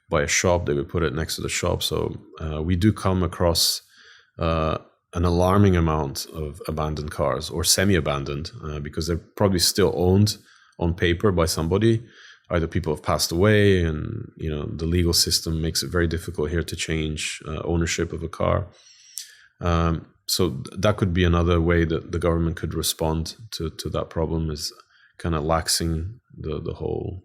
by a shop, they would put it next to the shop. So we do come across an alarming amount of abandoned cars or semi-abandoned because they're probably still owned on paper by somebody. Either people have passed away, and the legal system makes it very difficult here to change ownership of a car. So that could be another way that the government could respond to that problem, is kind of laxing the whole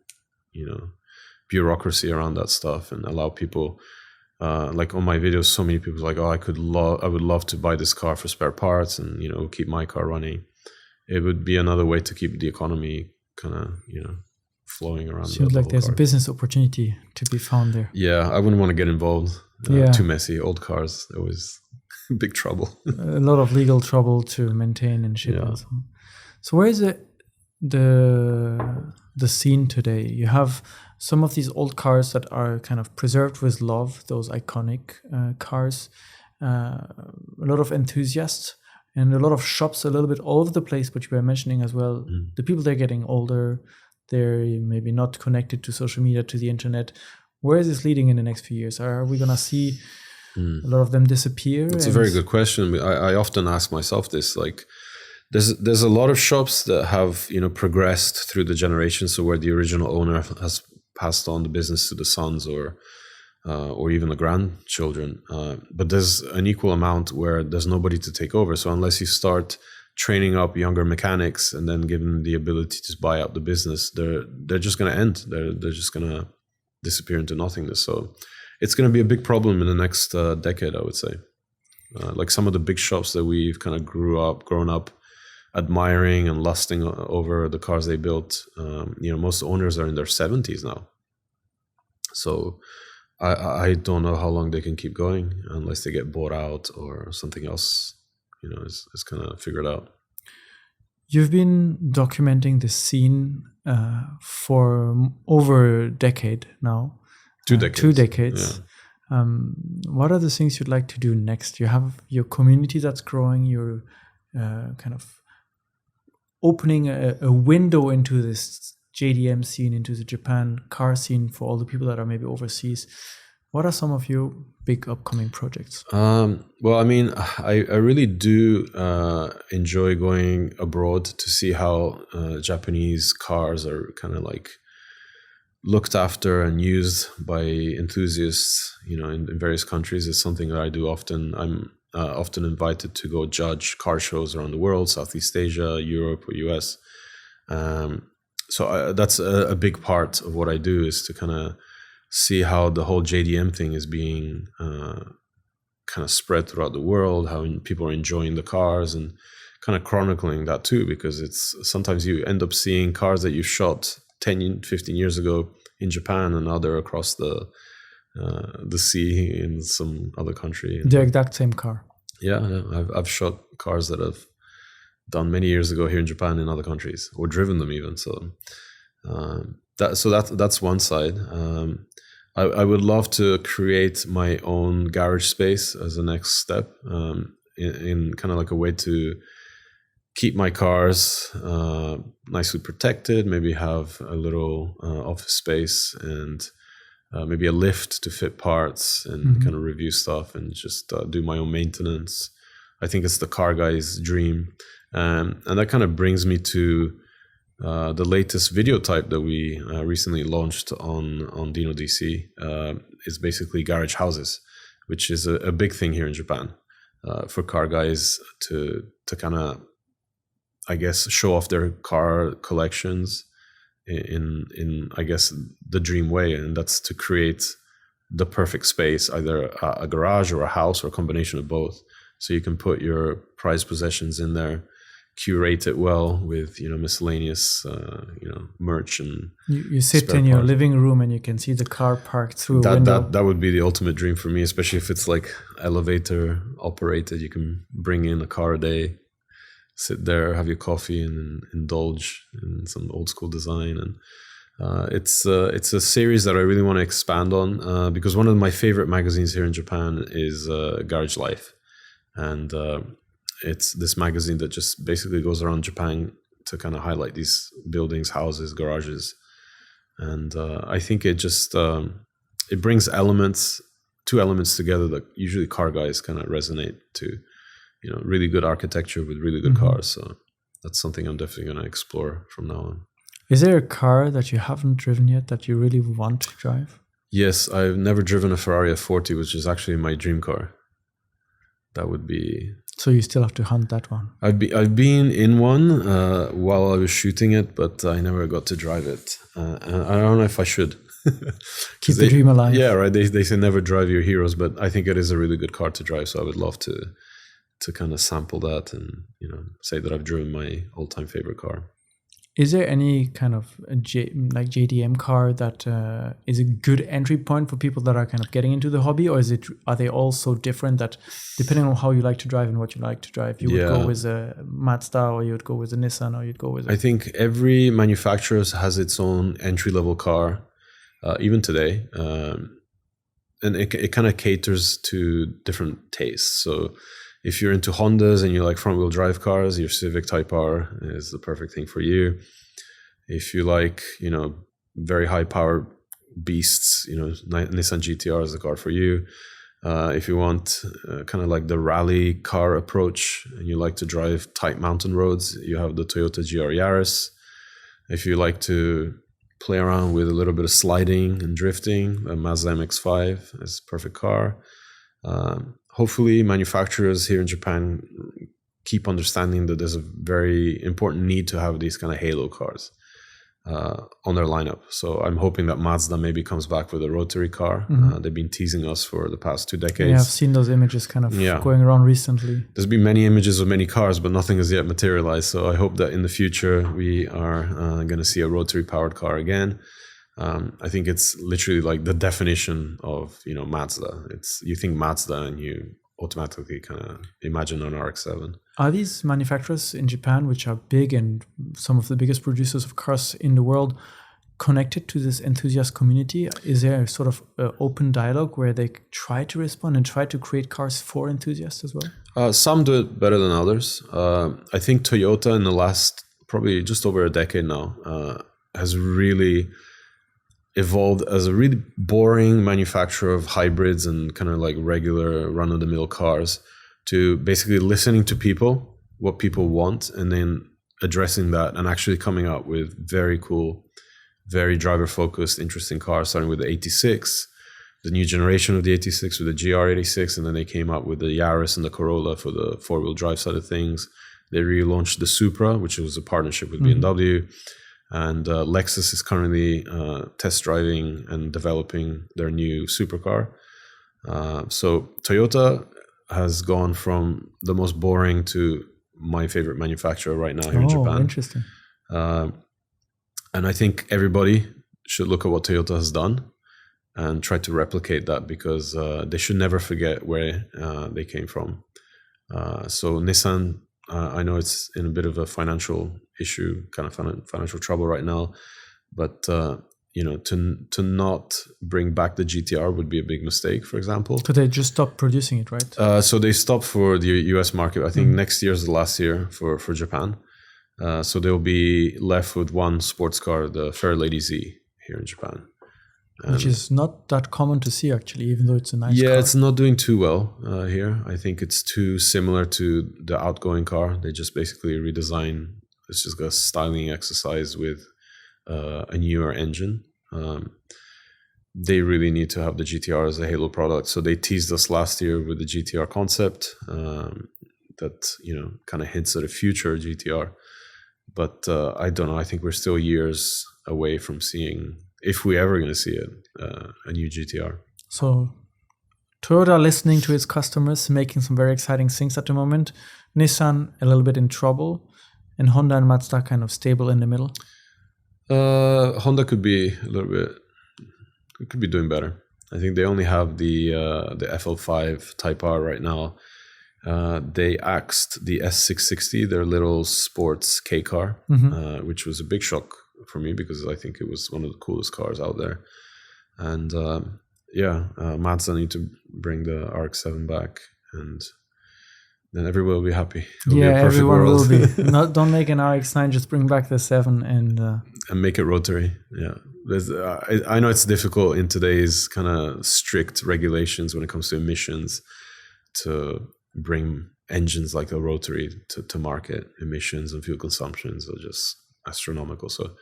bureaucracy around that stuff, and allow people. Like on my videos, so many people are like, I would love to buy this car for spare parts and keep my car running. It would be another way to keep the economy kind of flowing around. Seems like there's a business opportunity to be found there. Yeah, I wouldn't want to get involved. Too messy. Old cars, always big trouble. A lot of legal trouble to maintain and ship. Yeah. So where is the scene today? You have some of these old cars that are kind of preserved with love, those iconic cars. A lot of enthusiasts and a lot of shops a little bit all over the place, but you were mentioning as well, the people, they're getting older. They're maybe not connected to social media, to the internet. Where is this leading in the next few years? Are we going to see a lot of them disappear? It's a very good question. I often ask myself this, like, there's a lot of shops that have, progressed through the generations. So where the original owner has passed on the business to the sons or even the grandchildren. But there's an equal amount where there's nobody to take over. So unless you start training up younger mechanics and then give them the ability to buy out the business, they're just going to end. They're just going to disappear into nothingness. So it's going to be a big problem in the next decade, I would say. Like some of the big shops that we've kind of grown up admiring and lusting over the cars they built. Most owners are in their 70s now. So I don't know how long they can keep going unless they get bought out or something else is kind of figured out. You've been documenting this scene for over a decade now. 2 decades. 2 decades. Yeah. What are the things you'd like to do next? You have your community that's growing. You're kind of opening a window into this JDM scene, into the Japan car scene for all the people that are maybe overseas. What are some of your big upcoming projects? Well, I mean, I really do enjoy going abroad to see how Japanese cars are kind of like looked after and used by enthusiasts, in various countries. It's something that I do often. I'm often invited to go judge car shows around the world, Southeast Asia, Europe, or US. So that's a big part of what I do, is to kind of see how the whole JDM thing is being kind of spread throughout the world, how people are enjoying the cars, and kind of chronicling that too, because it's sometimes you end up seeing cars that you shot 10, 15 years ago in Japan, and now they're across the sea in some other country. The exact same car. Yeah, I've shot cars that I've done many years ago here in Japan in other countries, or driven them even. So that's one side. I would love to create my own garage space as a next step, in kind of like a way to keep my cars nicely protected, maybe have a little office space, and maybe a lift to fit parts, and kind of review stuff, and just do my own maintenance. I think it's the car guy's dream. And that kind of brings me to the latest video type that we recently launched on Dino DC. Is basically garage houses, which is a big thing here in Japan, for car guys to kind of, I guess, show off their car collections in I guess the dream way, and that's to create the perfect space, either a garage or a house, or a combination of both. So you can put your prized possessions in there, curate it well with miscellaneous merch, and you sit in your living room and you can see the car parked through a window. That would be the ultimate dream for me, especially if it's like elevator operated. You can bring in a car a day, sit there, have your coffee, and indulge in some old school design. And it's a series that I really want to expand on, because one of my favorite magazines here in Japan is Garage Life, and it's this magazine that just basically goes around Japan to kind of highlight these buildings, houses, garages. And I think it just it brings two elements together that usually car guys kind of resonate to. Really good architecture with really good cars. So that's something I'm definitely going to explore from now on. Is there a car that you haven't driven yet that you really want to drive? Yes, I've never driven a Ferrari F40, which is actually my dream car. That would be... So you still have to hunt that one. I've been in one while I was shooting it, but I never got to drive it. And I don't know if I should. Keep the dream alive. Yeah, right. They say never drive your heroes, but I think it is a really good car to drive. So I would love to kind of sample that and say that I've driven my all-time favorite car. Is there any kind of JDM car that is a good entry point for people that are kind of getting into the hobby, or are they all so different that depending on how you like to drive and what you like to drive, you would go with a Mazda, or you would go with a Nissan, or you'd go with I think every manufacturer has its own entry-level car, even today, and it kind of caters to different tastes. So if you're into Hondas and you like front-wheel drive cars, your Civic Type R is the perfect thing for you. If you like, very high-power beasts, Nissan GTR is the car for you. If you want kind of like the rally car approach and you like to drive tight mountain roads, you have the Toyota GR Yaris. If you like to play around with a little bit of sliding and drifting, a Mazda MX-5 is a perfect car. Hopefully manufacturers here in Japan keep understanding that there's a very important need to have these kind of halo cars on their lineup. So I'm hoping that Mazda maybe comes back with a rotary car. They've been teasing us for the past 2 decades. Yeah, I've seen those images kind of going around recently. There's been many images of many cars, but nothing has yet materialized. So I hope that in the future we are going to see a rotary powered car again. I think it's literally like the definition of Mazda. You think Mazda and you automatically kind of imagine an RX-7. Are these manufacturers in Japan, which are big and some of the biggest producers of cars in the world, connected to this enthusiast community? Is there a sort of open dialogue where they try to respond and try to create cars for enthusiasts as well? Some do it better than others. I think Toyota in the last probably just over a decade now has really evolved as a really boring manufacturer of hybrids and kind of like regular run-of-the-mill cars to basically listening to people, what people want, and then addressing that and actually coming out with very cool very driver-focused, interesting cars, starting with the 86, the new generation of the 86 with the GR86, and then they came out with the Yaris and the Corolla for the four-wheel drive side of things. They relaunched the Supra, which was a partnership with BMW, and Lexus is currently test driving and developing their new supercar. So Toyota has gone from the most boring to my favorite manufacturer right now here in Japan. Interesting. And I think everybody should look at what Toyota has done and try to replicate that, because they should never forget where they came from. So Nissan, I know it's in a bit of a financial issue, kind of financial trouble right now, but to not bring back the GTR would be a big mistake, for example. So they just stopped producing it, right? So they stopped for the US market. I think next year is the last year for Japan. So they'll be left with one sports car, the Fairlady Z here in Japan. Which is not that common to see, actually, even though it's a nice car. Yeah, it's not doing too well here. I think it's too similar to the outgoing car. They just basically redesign. It's just a styling exercise with a newer engine. They really need to have the GTR as a halo product. So they teased us last year with the GTR concept that, kind of hints at a future GTR. But I don't know. I think we're still years away from seeing, if we're ever going to see it, a new GTR. So Toyota listening to its customers, making some very exciting things at the moment. Nissan a little bit in trouble, and Honda and Mazda kind of stable in the middle. Honda could be a little bit. It could be doing better. I think they only have the FL5 Type R right now. They axed the S660, their little sports K car, which was a big shock for me because I think it was one of the coolest cars out there. And Mazda need to bring the RX-7 back, and then everyone will be happy. It'll be a perfect everyone world. will be. Don't make an RX-9, just bring back the 7 and make it rotary. Yeah, I know it's difficult in today's kind of strict regulations when it comes to emissions to bring engines like a rotary to market. Emissions and fuel consumptions are just astronomical. So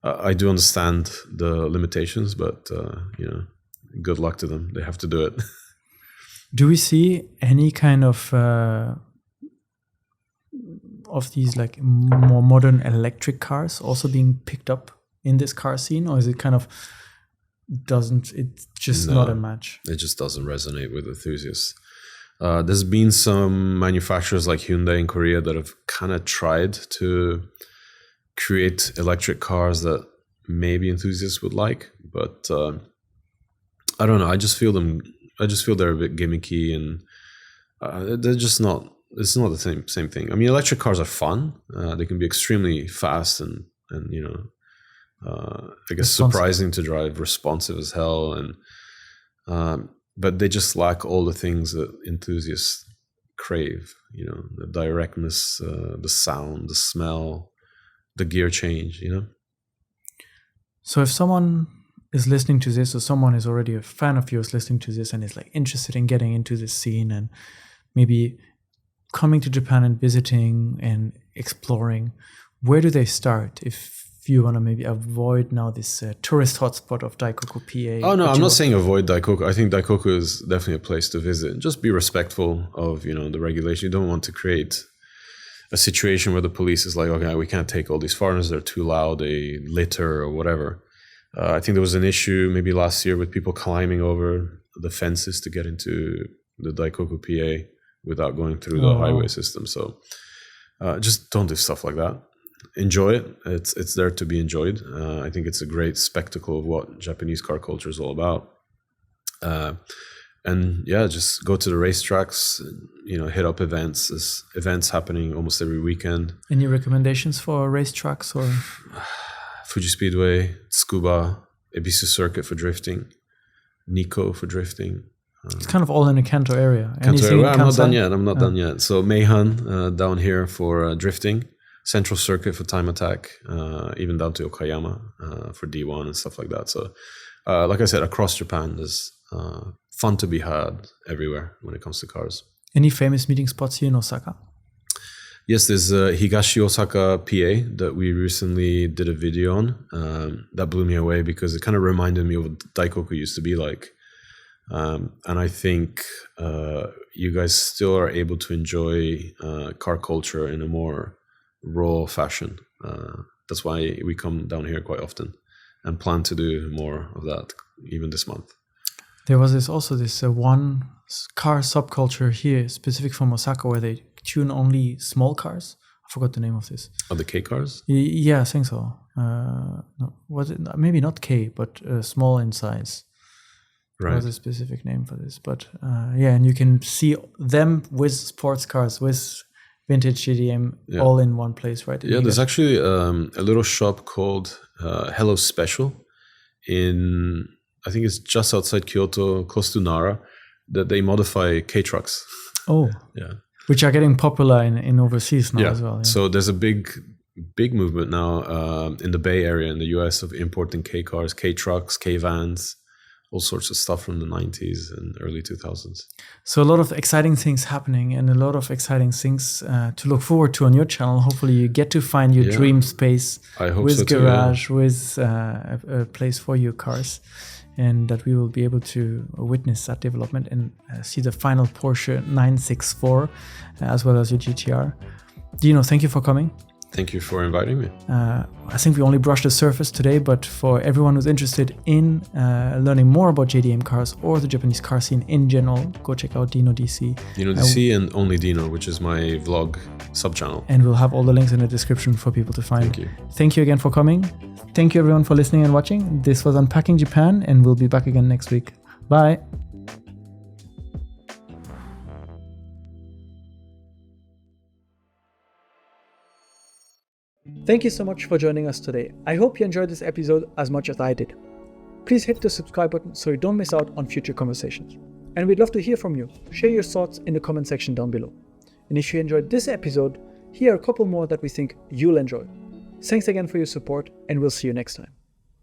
I do understand the limitations, but good luck to them. They have to do it. Do we see any kind of these like more modern electric cars also being picked up in this car scene, or is it kind of it's just not a match? It just doesn't resonate with enthusiasts. There's been some manufacturers like Hyundai in Korea that have kind of tried to create electric cars that maybe enthusiasts would like, but I don't know. I just feel they're a bit gimmicky, and they're just not. It's not the same thing. I mean, electric cars are fun. They can be extremely fast and I guess surprising to drive, responsive as hell, and but they just lack all the things that enthusiasts crave. The directness, the sound, the smell, the gear change. So if someone is listening to this, or someone is already a fan of yours listening to this and is like interested in getting into this scene and maybe coming to Japan and visiting and exploring, where do they start if you want to maybe avoid now this tourist hotspot of Daikoku PA? Oh no, I'm not saying avoid Daikoku. I think Daikoku is definitely a place to visit. Just be respectful of the regulation. You don't want to create a situation where the police is like, okay, we can't take all these foreigners, they're too loud, they litter or whatever. I think there was an issue maybe last year with people climbing over the fences to get into the Daikoku PA without going through the highway system. So just don't do stuff like that. Enjoy it. It's there to be enjoyed. I think it's a great spectacle of what Japanese car culture is all about. And just go to the racetracks, hit up events. There's events happening almost every weekend. Any recommendations for racetracks or? Fuji Speedway, Tsukuba, Ebisu Circuit for drifting, Nikko for drifting. It's kind of all in the Kanto area. I'm not done yet. So Meihan down here for drifting, Central Circuit for time attack, even down to Okayama for D1 and stuff like that. So like I said, across Japan, there's fun to be had everywhere when it comes to cars. Any famous meeting spots here in Osaka? Yes, there's Higashi Osaka PA that we recently did a video on. That blew me away because it kind of reminded me of what Daikoku used to be like. And I think you guys still are able to enjoy car culture in a more raw fashion. That's why we come down here quite often and plan to do more of that even this month. There was this one car subculture here, specific from Osaka, where they tune only small cars. I forgot the name of this. Oh, the K cars? Yeah, I think so. No, was it maybe not K, but small in size? Right. There was a specific name for this, but yeah, and you can see them with sports cars, with vintage JDM, all in one place, right? Yeah, there's actually a little shop called Hello Special in, I think it's just outside Kyoto, close to Nara, that they modify K trucks. Oh, yeah, which are getting popular in overseas now as well. Yeah. So there's a big movement now in the Bay Area in the US of importing K cars, K trucks, K vans, all sorts of stuff from the 90s and early 2000s. So a lot of exciting things happening and a lot of exciting things to look forward to on your channel. Hopefully you get to find your dream space with garage, with a place for your cars, and that we will be able to witness that development and see the final Porsche 964 as well as your GTR. Dino, thank you for coming. Thank you for inviting me. I think we only brushed the surface today, but for everyone who's interested in learning more about JDM cars or the Japanese car scene in general, go check out Dino DC. Dino DC and Only Dino, which is my vlog sub-channel. And we'll have all the links in the description for people to find. Thank you. Thank you again for coming. Thank you everyone for listening and watching. This was Unpacking Japan, and we'll be back again next week. Bye. Thank you so much for joining us today. I hope you enjoyed this episode as much as I did. Please hit the subscribe button so you don't miss out on future conversations. And we'd love to hear from you. Share your thoughts in the comment section down below. And if you enjoyed this episode, here are a couple more that we think you'll enjoy. Thanks again for your support, and we'll see you next time.